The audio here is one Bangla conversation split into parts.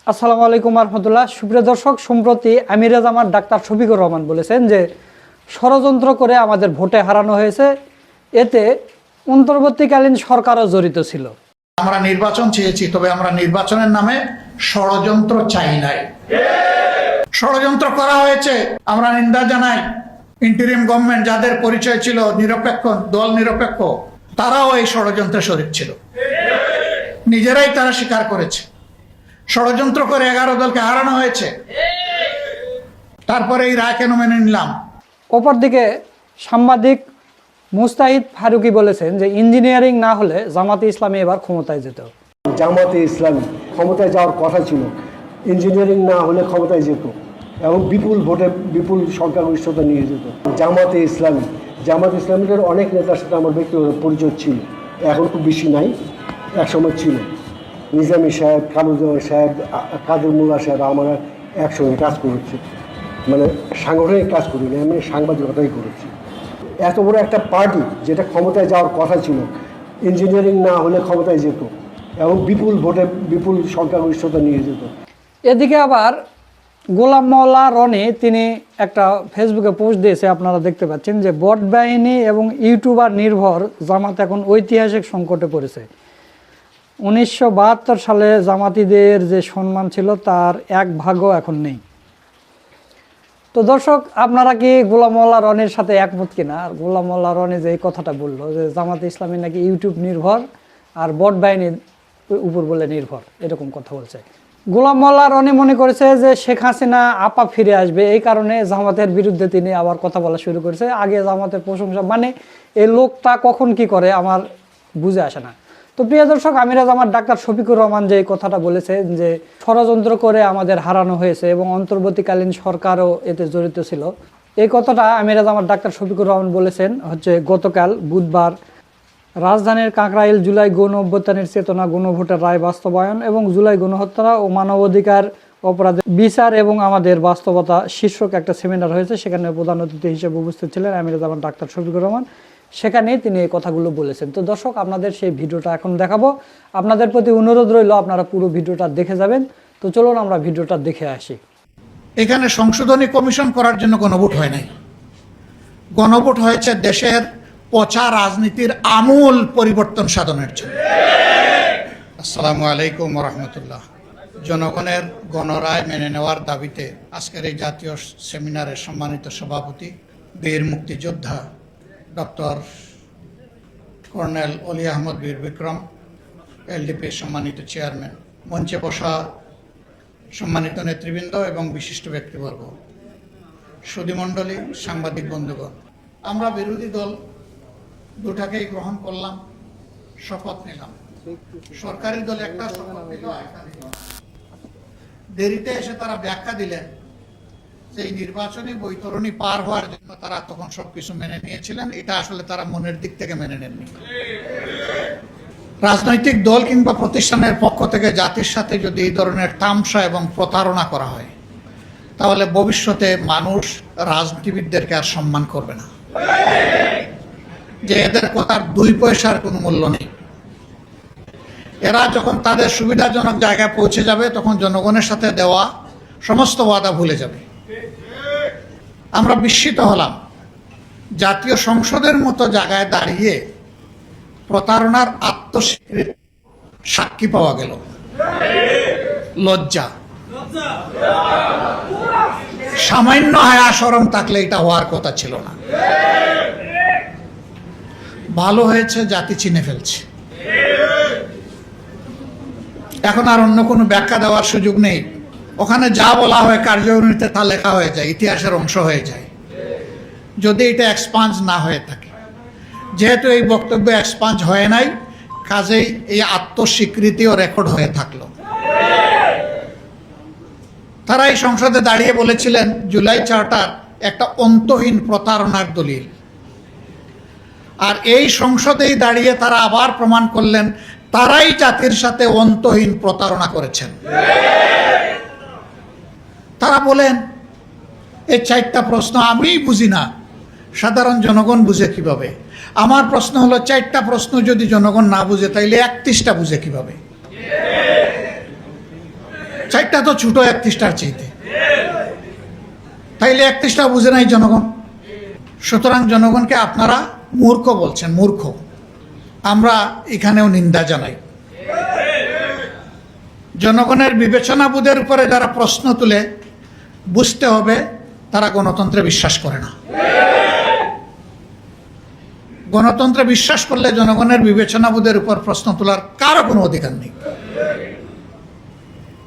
আসসালামু আলাইকুম রহমতুল্লাহ। সুপ্রিয় দর্শক, সম্প্রতি আমিরে জামাত ডাক্তার শফিকুর রহমান বলেছেন যে ষড়যন্ত্র করে আমাদের ভোটে হারানো হয়েছে, এতে অন্তর্বর্তীকালীন সরকারও জড়িত ছিল। আমরা নির্বাচন চেয়েছি, তবে আমরা নির্বাচনের নামে ষড়যন্ত্র চাই নাই। ষড়যন্ত্র করা হয়েছে, আমরা নিন্দা জানাই। ইন্টারিম গভর্নমেন্ট যাদের পরিচয় ছিল নিরপেক্ষ, দল নিরপেক্ষ, তারাও এই ষড়যন্ত্রে শরীক ছিল। নিজেরাই তারা স্বীকার করেছে ষড়যন্ত্র করে 11 দলকে হারানো হয়েছে। তারপরে এই রায় কেন মেনে নিলাম? অপরদিকে সাংবাদিক মুস্তাহিদ ফারুকি বলেছেন যে ইঞ্জিনিয়ারিং না হলে জামাতে ইসলামী এবার ক্ষমতায় যেত। জামাতে ইসলামী ক্ষমতায় যাওয়ার কথা ছিল, ইঞ্জিনিয়ারিং না হলে ক্ষমতায় যেত এবং বিপুল ভোটে বিপুল সংখ্যাগরিষ্ঠতা নিয়ে যেত। জামাতে ইসলামীদের অনেক নেতার সাথে আমার ব্যক্তিগত পরিচয় ছিল, এখন খুব বেশি নাই, একসময় ছিল। নিজামী সাহেব, কামরুজ্জামান সাহেব, কাদের মোল্লা সাহেব আমরা একসঙ্গে কাজ করেছি, মানে সাংগঠনিক কাজ করিনি, আমি সাংবাদিকতাই করেছি। এত বড় একটা পার্টি যেটা ক্ষমতায় যাওয়ার কথা ছিল, ইঞ্জিনিয়ারিং না হলে ক্ষমতায় যেত এবং বিপুল ভোটে বিপুল সংখ্যাগরিষ্ঠতা নিয়ে যেত। এদিকে আবার গোলাম মোল্লা রনি তিনি একটা ফেসবুকে পোস্ট দিয়েছে, আপনারা দেখতে পাচ্ছেন যে বট বাহিনী এবং ইউটিউবার নির্ভর জামাত এখন ঐতিহাসিক সংকটে পড়েছে। 1972 সালে জামাতিদের যে সম্মান ছিল তার এক ভাগও এখন নেই। তো দর্শক, আপনারা কি গোলাম মোল্লা রনির সাথে একমত কিনা? আর গোলাম মোল্লা রনি যে এই কথাটা বললো যে জামাতে ইসলামী নাকি ইউটিউব নির্ভর আর বট বাহিনীর উপর বলে নির্ভর, এরকম কথা বলছে। গোলাম মোল্লা রনি মনে করেছে যে শেখ হাসিনা আপা ফিরে আসবে, এই কারণে জামাতের বিরুদ্ধে তিনি আবার কথা বলা শুরু করেছে। আগে জামাতের প্রশংসা, মানে এই লোকটা কখন কি করে আমার বুঝে আসে না। তো প্রিয় দর্শক, আমিরে জামাত ডাক্তার শফিকুর রহমান যে কথাটা বলেছেন যে ষড়যন্ত্র করে আমাদের হারানো হয়েছে এবং অন্তর্বর্তীকালীন সরকারও এতে জড়িত ছিল, এই কথাটা আমিরে জামাত ডাক্তার শফিকুর রহমান বলেছেন গতকাল বুধবার রাজধানীর কাকরাইল জুলাই গণ অভ্যুত্থানের চেতনা গণভোটের রায় বাস্তবায়ন এবং জুলাই গণহত্যা ও মানবাধিকার অপরাধের বিচার এবং আমাদের বাস্তবতা শীর্ষক একটা সেমিনার হয়েছে। সেখানে প্রধান অতিথি হিসেবে উপস্থিত ছিলেন আমিরে জামাত ডাক্তার শফিকুর রহমান। সেখানেই তিনি এই কথাগুলো বলেছেন। তো দর্শক, আপনাদের সেই ভিডিওটা এখন দেখাবো। আপনাদের প্রতি অনুরোধ রইল আপনারা পুরো ভিডিওটা দেখে যাবেন। তো চলুন আমরা ভিডিওটা দেখে আসি। এখানে সংশোধনী কমিশন করার জন্য গণভোট হয় নাই। গণভোট হয়েছে দেশের পচা রাজনীতির আমূল পরিবর্তন সাধনের জন্য। আসসালামু আলাইকুম রহমতুল্লাহ। জনগণের গণরায় মেনে নেওয়ার দাবিতে আজকের এই জাতীয় সেমিনারের সম্মানিত সভাপতি, বীর মুক্তিযোদ্ধা ডক্টর কর্নেল অলি আহমদ বীর বিক্রম, এলডিপির সম্মানিত চেয়ারম্যান, মঞ্চে বসা সম্মানিত নেতৃবৃন্দ এবং বিশিষ্ট ব্যক্তিবর্গ, সুধীমণ্ডলী, সাংবাদিক বন্ধুগণ, আমরা বিরোধী দল দুটাকেই গ্রহণ করলাম, শপথ নিলাম। সরকারি দল একটা শপথ নিল, একটা দিল। দেরিতে এসে তারা ব্যাখ্যা দিলেন যে এই নির্বাচনী বৈতরণী পার হওয়ার জন্য তারা তখন সবকিছু মেনে নিয়েছিলেন। এটা আসলে তারা মনের দিক থেকে মেনে নেননি। রাজনৈতিক দল কিংবা প্রতিষ্ঠানের পক্ষ থেকে জাতির সাথে যদি এই ধরনের তামসা এবং প্রতারণা করা হয়, তাহলে ভবিষ্যতে মানুষ রাজনীতিবিদদেরকে আর সম্মান করবে না, যে এদের কথার 2 পয়সার কোনো মূল্য নেই। এরা যখন তাদের সুবিধাজনক জায়গায় পৌঁছে যাবে, তখন জনগণের সাথে দেওয়া সমস্ত ওয়াদা ভুলে যাবে। আমরা বিস্মিত হলাম, জাতীয় সংসদের মতো জায়গায় দাঁড়িয়ে প্রতারণার আত্মস্বীকৃতি সাক্ষী পাওয়া গেল। লজ্জা, সামান্য হায়া শরম থাকলে এটা হওয়ার কথা ছিল না। ভালো হয়েছে, জাতি চিনে ফেলছে। এখন আর অন্য কোনো ব্যাখ্যা দেওয়ার সুযোগ নেই। ওখানে যা বলা হয় কার্যকরীতে তা লেখা হয়ে যায়, ইতিহাসের অংশ হয়ে যায়, যদি এটা এক্সপাঞ্জ না হয়ে থাকে। যেহেতু এই বক্তব্য এক্সপাঞ্জ হয় নাই, কাজেই এই আত্মস্বীকৃতিও রেকর্ড হয়ে থাকলো। তারা এই সংসদে দাঁড়িয়ে বলেছিলেন জুলাই চার্টার একটা অন্তহীন প্রতারণার দলিল, আর এই সংসদেই দাঁড়িয়ে তারা আবার প্রমাণ করলেন তারাই জাতির সাথে অন্তহীন প্রতারণা করেছেন। তারা বলেন এই 4টা প্রশ্ন আমি বুঝি না, সাধারণ জনগণ বুঝে কিভাবে? আমার প্রশ্ন হলো, 4টা প্রশ্ন যদি জনগণ না বুঝে তাইলে 31টা বুঝে কিভাবে? চারটা তো ছোট 31টার চাইতে, তাইলে 31টা বুঝে নাই জনগণ। সুতরাং জনগণকে আপনারা মূর্খ বলছেন, মূর্খ। আমরা এখানেও নিন্দা জানাই। জনগণের বিবেচনাবোধের উপরে যারা প্রশ্ন তুলে, বুঝতে হবে তারা গণতন্ত্রে বিশ্বাস করে না। গণতন্ত্রে বিশ্বাস করলে জনগণের বিবেচনাবোধের উপর প্রশ্ন তোলার কারো কোনো অধিকার নেই।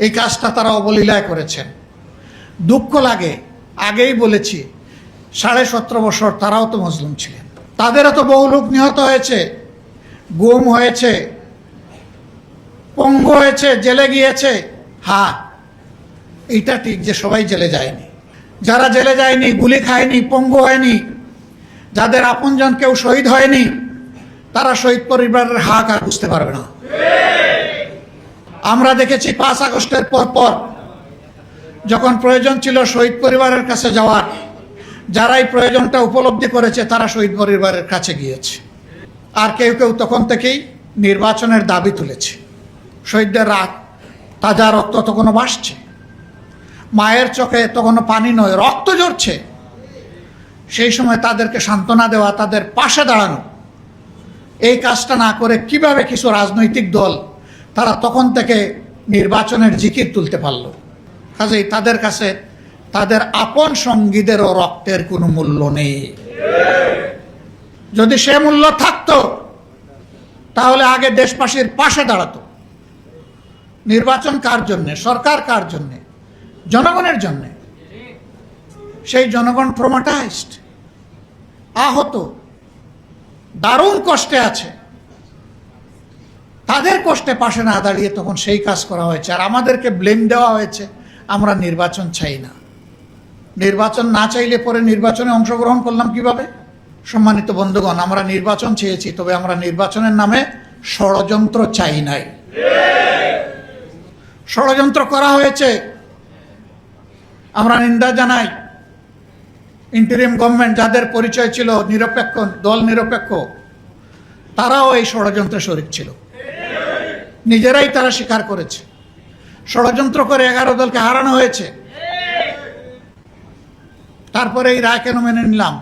এই কাজটা তারা অবলীলায় করেছেন। দুঃখ লাগে, আগেই বলেছি 17.5 বছর তারাও তো মজলুম ছিলেন, তাদেরও তো বহু লোক নিহত হয়েছে, গুম হয়েছে, পঙ্গু হয়েছে, জেলে গিয়েছে। হ্যাঁ, এইটা ঠিক যে সবাই জেলে যায়নি। যারা জেলে যায়নি, গুলি খায়নি, পঙ্গু হয়নি, যাদের আপনজন কেউ শহীদ হয়নি, তারা শহীদ পরিবারের হাহাকার বুঝতে পারবে না। আমরা দেখেছি 5 আগস্টের পর যখন প্রয়োজন ছিল শহীদ পরিবারের কাছে যাওয়ার, যারাই প্রয়োজনটা উপলব্ধি করেছে তারা শহীদ পরিবারের কাছে গিয়েছে। আর কেউ কেউ তখন থেকেই নির্বাচনের দাবি তুলেছে। শহীদদের রাত, তাজা রক্ত তখনও ভাসছে, মায়ের চোখে তখনও পানি নয়, রক্ত ঝরছে। সেই সময় তাদেরকে সান্ত্বনা দেওয়া, তাদের পাশে দাঁড়ানো, এই কাজটা না করে কিভাবে কিছু রাজনৈতিক দল তারা তখন থেকে নির্বাচনের জিকির তুলতে পারল? কাজেই তাদের কাছে তাদের আপন সঙ্গীদেরও রক্তের কোনো মূল্য নেই। যদি সে মূল্য থাকতো তাহলে আগে দেশবাসীর পাশে দাঁড়াতো। নির্বাচন কার জন্যে? সরকার কার জন্যে? জনগণের জন্যে। সেই জনগণ ট্রমাটাইজড, আহত, দারুণ কষ্টে আছে। তাদের কষ্টে পাশে না দাঁড়িয়ে তখন সেই কাজ করা হয়েছে, আর আমাদেরকে ব্লেম দেওয়া হয়েছে আমরা নির্বাচন চাই না। নির্বাচন না চাইলে পরে নির্বাচনে অংশগ্রহণ করলাম কিভাবে? সম্মানিত বন্ধুগণ, আমরা নির্বাচন চেয়েছি, তবে আমরা নির্বাচনের নামে ষড়যন্ত্র চাই নাই। ষড়যন্ত্র করা হয়েছে, আমরা নিন্দা জানাই। ইন্টারিম গভর্নমেন্ট যাদের পরিচয় ছিল নিরপেক্ষ, দল নিরপেক্ষ, তারাও এই ষড়যন্ত্রে শরিক ছিল, নিজেরাই তারা স্বীকার করেছে। ষড়যন্ত্র করে 11 দলকে হারানো হয়েছে। তারপরে এই রায় কেন মেনে নিলাম?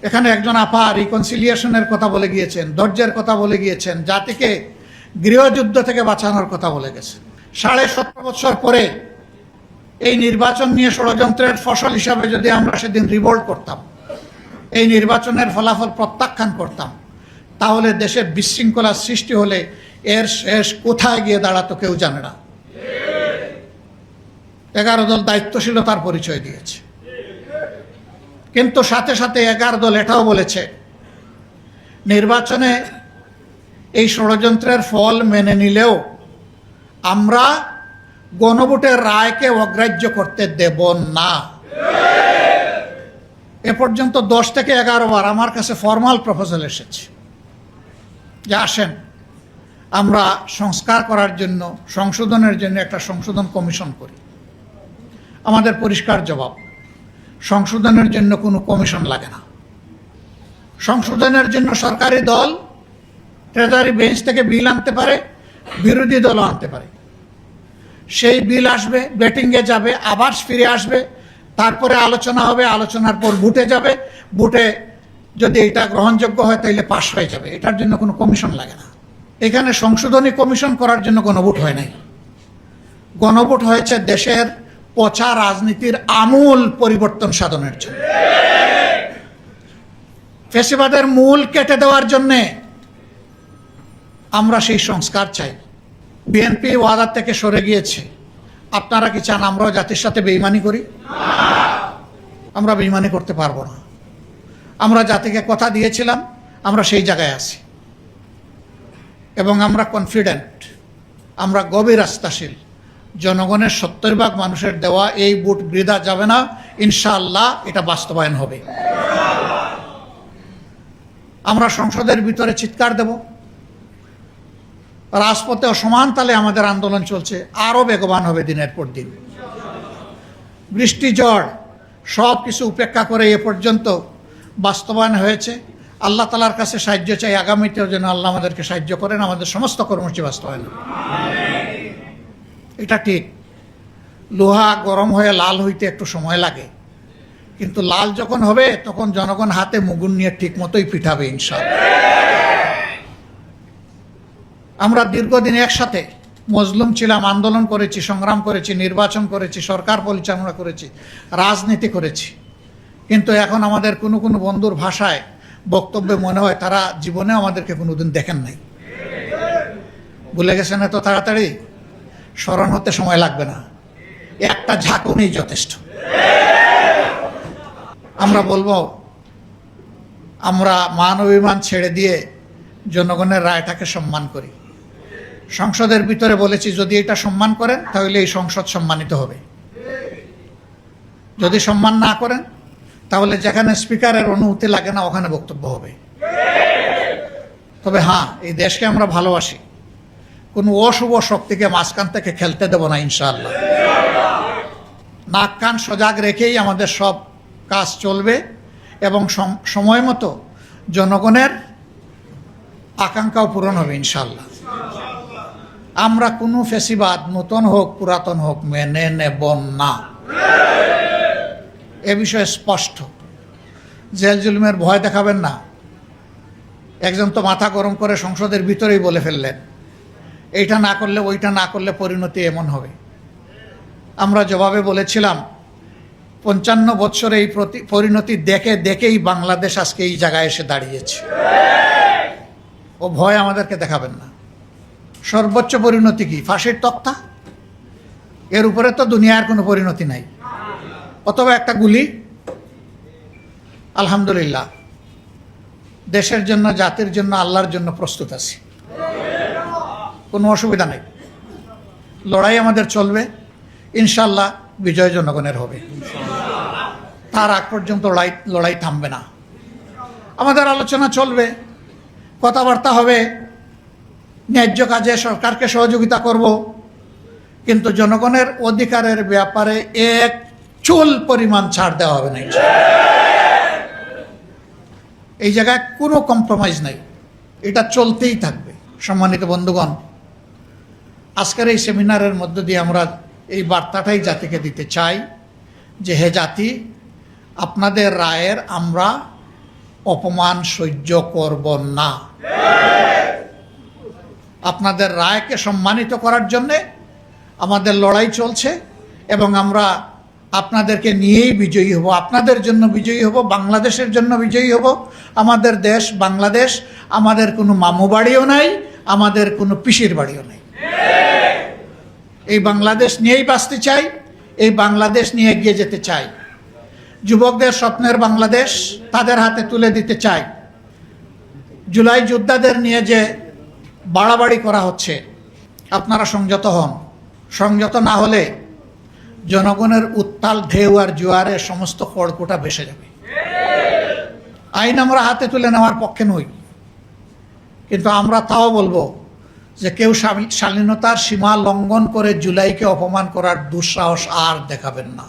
এখানে একজন আপা রিকনসিলিয়েশনের কথা বলে গিয়েছেন, ধৈর্যের কথা বলে গিয়েছেন, জাতিকে গৃহযুদ্ধ থেকে বাঁচানোর কথা বলে গেছে। 17.5 বছর পরে এই নির্বাচন নিয়ে ষড়যন্ত্রের ফসল হিসাবে যদি আমরা সেদিন রিভোল্ট করতাম, এই নির্বাচনের ফলাফল প্রত্যাখ্যান করতাম, তাহলে দেশে বিশৃঙ্খলা সৃষ্টি হলে এর শেষ কোথায় গিয়ে দাঁড়াতো কেউ জানে না। 11 দল দায়িত্বশীলতার পরিচয় দিয়েছে, কিন্তু সাথে সাথে 11 দল এটাও বলেছে নির্বাচনে এই ষড়যন্ত্রের ফল মেনে নিলেও আমরা গণভোটের রায়কে অগ্রাহ্য করতে দেব না। এ পর্যন্ত 10 থেকে 11 বার আমার কাছে ফর্মাল প্রপোজাল এসেছে যে আসেন আমরা সংস্কার করার জন্য, সংশোধনের জন্য একটা সংশোধন কমিশন করি। আমাদের পরিষ্কার জবাব, সংশোধনের জন্য কোনো কমিশন লাগে না। সংশোধনের জন্য সরকারি দল ট্রেজারি বেঞ্চ থেকে বিল আনতে পারে, বিরোধী দলও আনতে পারে। সেই বিল আসবে, ব্যাটিংয়ে যাবে, আবার ফিরে আসবে, তারপরে আলোচনা হবে, আলোচনার পর ভোটে যাবে, ভোটে যদি এটা গ্রহণযোগ্য হয় তাহলে পাশ হয়ে যাবে। এটার জন্য কোনো কমিশন লাগে না। এখানে সংশোধনী কমিশন করার জন্য গণভোট হয় নাই। গণভোট হয়েছে দেশের পচা রাজনীতির আমূল পরিবর্তন সাধনের জন্য, ফ্যাসিবাদের মূল কেটে দেওয়ার জন্যে। আমরা সেই সংস্কার চাই। বিএনপি ওয়াদার থেকে সরে গিয়েছে। আপনারা কি চান আমরাও জাতির সাথে বেইমানি করি? আমরা বেইমানি করতে পারবো না। আমরা জাতিকে কথা দিয়েছিলাম, আমরা সেই জায়গায় আছি এবং আমরা কনফিডেন্ট, আমরা গভীর আস্থাশীল। জনগণের 70% মানুষের দেওয়া এই ভোট বৃথা যাবে না, ইনশাআল্লাহ এটা বাস্তবায়ন হবে। আমরা সংসদের ভিতরে চিৎকার দেব, রাজপথে সমান তালে আমাদের আন্দোলন চলছে, আরও বেগবান হবে দিনের পর দিন। বৃষ্টি ঝড় সব কিছু উপেক্ষা করে এ পর্যন্ত বাস্তবায়ন হয়েছে। আল্লাহ তালার কাছে সাহায্য চাই, আগামীতেও যেন আল্লাহ আমাদেরকে সাহায্য করেন, আমাদের সমস্ত কর্মসূচি বাস্তবায়ন। এটা ঠিক, লোহা গরম হয়ে লাল হইতে একটু সময় লাগে, কিন্তু লাল যখন হবে তখন জনগণ হাতে মুগুর নিয়ে ঠিক মতোই পিঠাবে ইনশাআল্লাহ। আমরা দীর্ঘদিন একসাথে মজলুম ছিলাম, আন্দোলন করেছি, সংগ্রাম করেছি, নির্বাচন করেছি, সরকার পরিচালনা করেছি, রাজনীতি করেছি, কিন্তু এখন আমাদের কোনো কোনো বন্ধুর ভাষায় বক্তব্যে মনে হয় তারা জীবনে আমাদেরকে কোনোদিন দেখেন নাই। ভুলে গেছেন এত তাড়াতাড়ি, স্মরণ হতে সময় লাগবে না, একটা ঝাঁকুনি যথেষ্ট। আমরা বলবো আমরা মান অভিমান ছেড়ে দিয়ে জনগণের রায়টাকে সম্মান করি। সংসদের ভিতরে বলেছি যদি এটা সম্মান করেন তাহলে এই সংসদ সম্মানিত হবে, যদি সম্মান না করেন তাহলে যেখানে স্পিকারের অনুমতি লাগে না ওখানে বক্তব্য হবে। তবে হ্যাঁ, এই দেশকে আমরা ভালোবাসি, কোনো অশুভ শক্তিকে মাঝখান থেকে খেলতে দেব না ইনশাআল্লাহ। নাক কান সজাগ রেখেই আমাদের সব কাজ চলবে এবং সময় মতো জনগণের আকাঙ্ক্ষাও পূরণ হবে ইনশাআল্লাহ। আমরা কোনো ফেসিবাদ নতুন হোক পুরাতন হোক মেনে নেব না, এ বিষয়ে স্পষ্ট। জেল জুলুমের ভয় দেখাবেন না। একজন তো মাথা গরম করে সংসদের ভিতরেই বলে ফেললেন এইটা না করলে ওইটা না করলে পরিণতি এমন হবে। আমরা জবাবে বলেছিলাম 55 বছর এই পরিণতি দেখে দেখেই বাংলাদেশ আজকে এই জায়গায় এসে দাঁড়িয়েছে। ও ভয় আমাদেরকে দেখাবেন না। সর্বোচ্চ পরিণতি কি? ফাঁসির তক্তা। এর উপরে তো দুনিয়ার কোনো পরিণতি নাই, অথবা একটা গুলি। আলহামদুলিল্লাহ, দেশের জন্য, জাতির জন্য, আল্লাহর জন্য প্রস্তুত আছি, কোনো অসুবিধা নেই। লড়াই আমাদের চলবে ইনশাআল্লাহ, বিজয় জনগণের হবে। তার আগ পর্যন্ত লড়াই থামবে না। আমাদের আলোচনা চলবে, কথাবার্তা হবে, ন্যায্য কাজে সরকারকে সহযোগিতা করব, কিন্তু জনগণের অধিকারের ব্যাপারে এক চুল পরিমাণ ছাড় দেওয়া হবে না। এই জায়গায় কোনো কম্প্রোমাইজ নাই, এটা চলতেই থাকবে। সম্মানিত বন্ধুগণ, আজকের এই সেমিনারের মধ্য দিয়ে আমরা এই বার্তাটাই জাতিকে দিতে চাই যে হে জাতি, আপনাদের রায়ের আমরা অপমান সহ্য করব না। আপনাদের রায়কে সম্মানিত করার জন্যে আমাদের লড়াই চলছে এবং আমরা আপনাদেরকে নিয়েই বিজয়ী হব, আপনাদের জন্য বিজয়ী হব, বাংলাদেশের জন্য বিজয়ী হব। আমাদের দেশ বাংলাদেশ, আমাদের কোনো মামু বাড়িও নাই, আমাদের কোনো পিসির বাড়িও নাই। এই বাংলাদেশ নিয়েই বাঁচতে চাই, এই বাংলাদেশ নিয়ে এগিয়ে যেতে চাই। যুবকদের স্বপ্নের বাংলাদেশ তাদের হাতে তুলে দিতে চাই। জুলাই যোদ্ধাদের নিয়ে যে বাড়াবাড়ি করা হচ্ছে, আপনারা সংযত হন। সংযত না হলে জনগণের উত্তাল ঢেউ আর জোয়ারে সমস্ত খড়কুটা ভেসে যাবে। আইন আমরা হাতে তুলে নেওয়ার পক্ষে নই, কিন্তু আমরা তাও বলবো যে কেউ শালীনতার সীমা লঙ্ঘন করে জুলাইকে অপমান করার দুঃসাহস আর দেখাবেন না।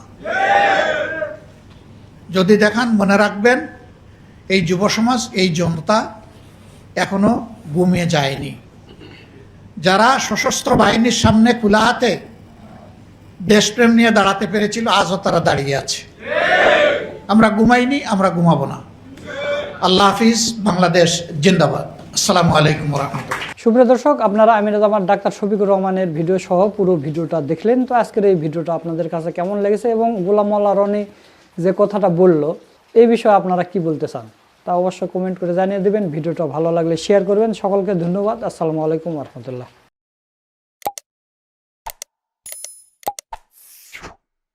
যদি দেখান, মনে রাখবেন এই যুব সমাজ, এই জনতা এখনো ঘুমিয়ে যায়নি। যারা সশস্ত্র বাহিনীর সামনে খোলা হাতে দেশপ্রেম নিয়ে দাঁড়াতে পেরেছিল, আজও তারা দাঁড়িয়ে আছে। আমরা ঘুমাইনি, আমরা ঘুমাবো না। আল্লাহ হাফিজ, বাংলাদেশ জিন্দাবাদ। আসসালামু আলাইকুম ওয়া রাহমাতুল্লাহ। সুপ্রিয় দর্শক, আপনারা আমিনুজ্জামান ডাক্তার শফিকুর রহমানের ভিডিও সহ পুরো ভিডিওটা দেখলেন। তো আজকের এই ভিডিওটা আপনাদের কাছে কেমন লেগেছে এবং গোলাম মোল্লা রনি যে কথাটা বলল এই বিষয়ে আপনারা কি বলতে চান তা অবশ্যই কমেন্ট করে জানিয়ে দেবেন। ভিডিওটা ভালো লাগলে শেয়ার করবেন। সকলকে ধন্যবাদ। আসসালামু আলাইকুম ওয়া রাহমাতুল্লাহ।